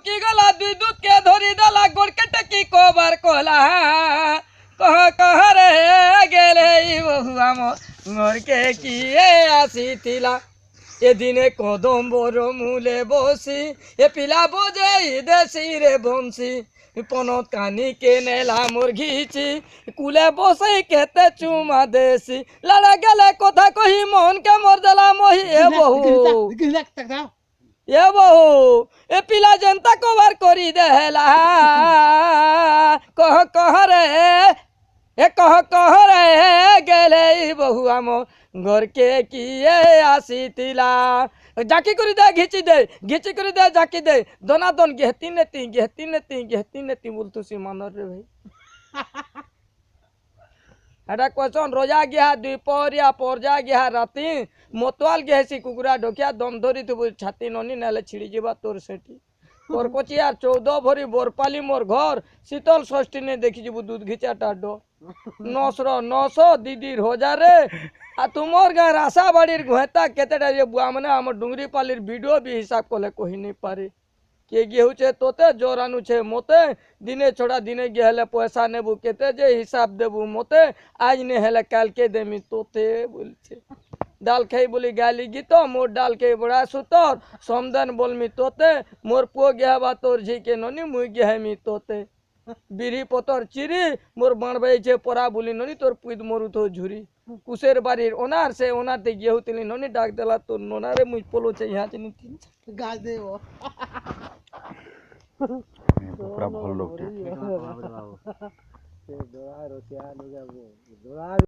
ढुकी गला दुई दूध के धरी दला गोड़ के टकी कोबर कोला कह कह रे गेले बहुआ मोर के किए आसी थिला ए दिने कदम्बर मूले बसी ए पिला बजे देसी रे बंसी पनत कानी के नेला मोर घिची कुले बसई केते चुमा देसी लड़ा गेले कथा कही मन के मोर दला मोही ए बहु ए पिला जनता कवर करी देला कह कह रे गेले बहुआ मो घर के किए आसी तिला जाकी करी दे घिची करी दे जाकी दे दोना दोन गेहती नेती बोलतु सी मानर रे भाई एटा क्वेश्चन रोजा गया दुपहरिया परजा गया राती मोतवाल गेहसी कुकुरा ढोकिया दम धरी तू छाती ननी नाले छिड़ी जीवा तोर सेठी और कोचिया 14 भरी बोरपाली मोर घर शीतल षष्ठी ने देखी जीबू दूध घिचा टाडो 900 दीदी हजार आ तुमर गाँ रासा बाड़ी घुहेता केतेटा जे बुआ मने हम डुंगरी पालीर वीडियो भी हिसाब कोले कहि नहीं पारे के गेहूँ छे तोते जोरानु छे मोते दिने छोड़ा दिने गेहले पैसा नेबू केते जे हिसाब देबू मोते आज ने हेले काल के देमी तोते बोल छे डाल खाई बोली गाली गीतो मोर डाल के बड़ा सुतर समदन बोलमी तोते मोर पो गेहबा तोर झी के ननी मुई गेहमी तोते बिरी पतर चिरी मोर बाणबाई छे परा बोली ननी तोर पुद मोरु तो झुरी कुसेर बाड़ीर ओनार से ओनार ते गेहूं तिली ननी डाक देला तोर नोनारे मुई पोलो छे यहाँ चनी तीन गाल देबो पूरा भल लोग